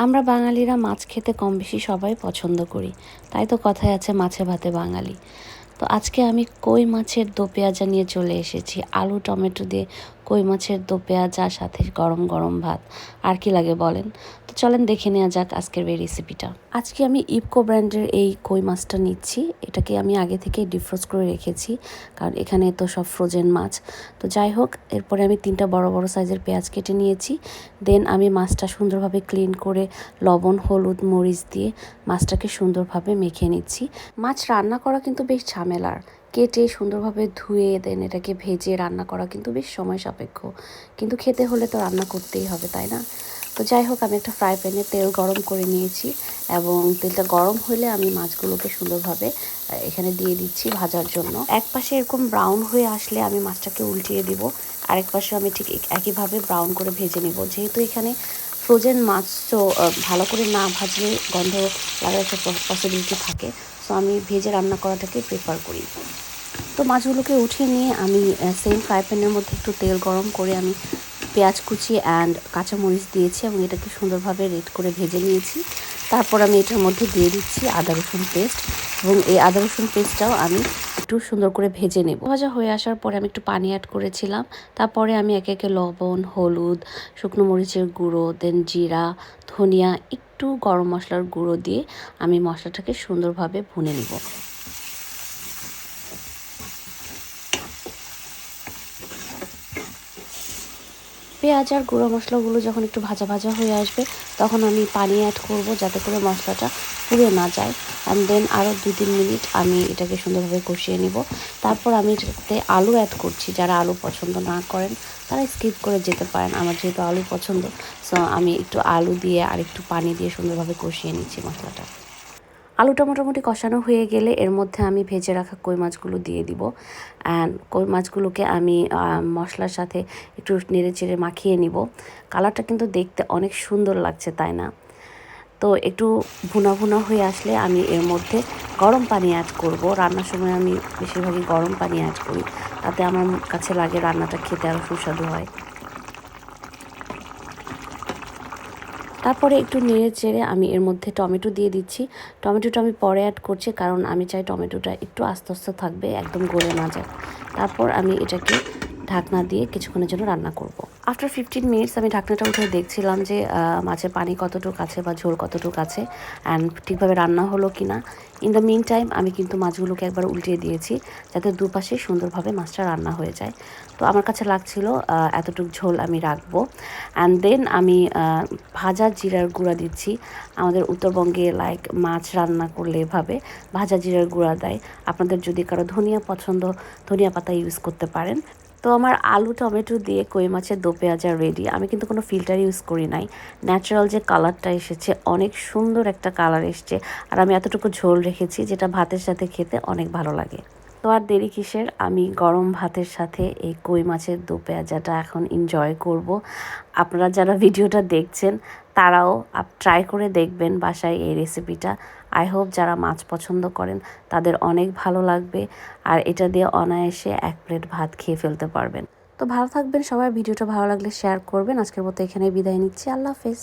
আমরা বাঙালিরা মাছ খেতে কম বেশি সবাই পছন্দ করি, তাই তো কথায় আছে মাছে ভাতে বাঙালি। তো আজকে আমি কই মাছের দো পেঁয়াজা নিয়ে চলে এসেছি। আলু টমেটো দিয়ে কই মাছের দো পেঁয়াজা, সাথে গরম গরম ভাত, আর কি লাগে বলেন। তো চলেন দেখে নেওয়া যাক আজকের এই রেসিপিটা। আজকে আমি ইফকো ব্র্যান্ডের এই কই মাছটা নিচ্ছি। এটাকে আমি আগে থেকে ডিফ্রোজ করে রেখেছি, কারণ এখানে তো সব ফ্রোজেন মাছ। তো যাই হোক, এরপরে আমি 3টা বড় বড় সাইজের পেঁয়াজ কেটে নিয়েছি। দেন আমি মাছটা সুন্দরভাবে ক্লিন করে লবণ, হলুদ, মরিচ দিয়ে মাছটাকে সুন্দরভাবে মেখে নিচ্ছি। মাছ রান্না করা কিন্তু বেশ ঝামেলার। কেটে সুন্দরভাবে ধুয়ে দেন এটাকে ভেজে রান্না করা কিন্তু বেশ সময় সাপেক্ষ, কিন্তু খেতে হলে তো রান্না করতেই হবে, তাই না? তো যাই হোক, আমি একটা ফ্রাই প্যানে তেল গরম করে নিয়েছি এবং তেলটা গরম হলে আমি মাছগুলোকে সুন্দরভাবে এখানে দিয়ে দিচ্ছি ভাজার জন্য। এক পাশে এরকম ব্রাউন হয়ে আসলে আমি মাছটাকে উল্টিয়ে দিব, আরেক পাশে আমি ঠিক একইভাবে ব্রাউন করে ভেজে নিব। যেহেতু এখানে ফ্রোজেন মাছ, তো ভালো করে না ভাজলে গন্ধ লাগার একটা পসিবিলিটি থাকে। সো আমি ভেজে রান্না করাটাকে প্রেফার করি। তো মাছগুলোকে উঠিয়ে নিয়ে আমি সেম ফ্রাই প্যানের মধ্যে একটু তেল গরম করে আমি পেঁয়াজ কুচি অ্যান্ড কাঁচামরিচ দিয়েছি এবং এটাকে সুন্দরভাবে রেড করে ভেজে নিয়েছি। তারপর আমি এটার মধ্যে দিয়ে দিচ্ছি আদা রসুন পেস্ট, এবং এই আদা রসুন পেস্টটাও আমি একটু সুন্দর করে ভেজে নেব। ভাজা হয়ে আসার পরে আমি একটু পানি অ্যাড করেছিলাম। তারপরে আমি একে একে লবণ, হলুদ, শুকনো মরিচের গুঁড়ো, দেন জিরা, ধনিয়া, একটু গরম মশলার গুঁড়ো দিয়ে আমি মশলাটাকে সুন্দরভাবে ভুনে নিব। পেঁয়াজ আর গুঁড়ো মশলাগুলো যখন একটু ভাজা ভাজা হয়ে আসবে, তখন আমি পানি অ্যাড করব যাতে করে মশলাটা পুড়ে না যায়। অ্যান্ড দেন আরও 2-3 মিনিট আমি এটাকে সুন্দরভাবে কষিয়ে নিব। তারপর আমি এটাতে আলু অ্যাড করছি। যারা আলু পছন্দ না করেন তারা স্কিপ করে যেতে পারেন। আমার যেহেতু আলু পছন্দ, সো আমি একটু আলু দিয়ে আর একটু পানি দিয়ে সুন্দরভাবে কষিয়ে নিচ্ছি মশলাটা। আলুটা মোটামুটি কষানো হয়ে গেলে এর মধ্যে আমি ভেজে রাখা কই মাছগুলো দিয়ে দিব। অ্যান্ড কই মাছগুলোকে আমি মশলার সাথে একটু নেড়ে চেড়ে মাখিয়ে নিব। কালারটা কিন্তু দেখতে অনেক সুন্দর লাগছে, তাই না? তো একটু ভুনা ভুনা হয়ে আসলে আমি এর মধ্যে গরম পানি অ্যাড করব। রান্নার সময় আমি বেশিরভাগই গরম পানি অ্যাড করি, তাতে আমার কাছে লাগে রান্নাটা খেতে আরও সুস্বাদু হয়। তারপরে একটু নেড়ে চেড়ে আমি এর মধ্যে টমেটো দিয়ে দিচ্ছি। টমেটোটা আমি পরে অ্যাড করছি, কারণ আমি চাই টমেটোটা একটু আস্তে আস্তে থাকবে, একদম গলে না যায়। তারপর আমি এটাকে ঢাকনা দিয়ে কিছুক্ষণের জন্য রান্না করব। আফটার 15 মিনিটস আমি ঢাকনাটা উঠে দেখছিলাম যে মাছের পানি কতটুকু আছে বা ঝোল কতটুকু আছে, অ্যান্ড ঠিকভাবে রান্না হলো কি না। ইন দ্য মিন টাইম আমি কিন্তু মাছগুলোকে একবার উল্টিয়ে দিয়েছি, যাতে দুপাশে সুন্দরভাবে মাছটা রান্না হয়ে যায়। তো আমার কাছে লাগছিল এতটুকু ঝোল আমি রাখবো। অ্যান্ড দেন আমি ভাজা জিরার গুঁড়া দিচ্ছি। আমাদের উত্তরবঙ্গে লাইক মাছ রান্না করলে এভাবে ভাজা জিরার গুঁড়া দেয়। আপনাদের যদি কারো ধনিয়া পছন্দ, ধনিয়া পাতা ইউজ করতে পারেন। তো আমার আলু টমেটো দিয়ে কই মাছের দো পেঁয়াজা রেডি। আমি কিন্তু কোনো ফিল্টার ইউজ করি নাই। ন্যাচারাল যে কালারটা এসেছে, অনেক সুন্দর একটা কালার এসছে। আর আমি এতটুকু ঝোল রেখেছি যেটা ভাতের সাথে খেতে অনেক ভালো লাগে। তো আর দেরি কিসের, আমি গরম ভাতের সাথে এই কই মাছের দো পেঁয়াজাটা এখন এনজয় করব। আপনারা যারা ভিডিওটা দেখছেন তারাও ট্রাই করে দেখবেন বাসায় এই রেসিপিটা। আই হোপ যারা মাছ পছন্দ করেন তাদের অনেক ভালো লাগবে, আর এটা দিয়ে অনায়াসে 1 প্লেট ভাত খেয়ে ফেলতে পারবেন। তো ভালো থাকবেন সবাই। ভিডিওটা ভালো লাগলে শেয়ার করবেন। আজকের মতো এখানে বিদায় নিচ্ছি। আল্লাহ হাফেজ।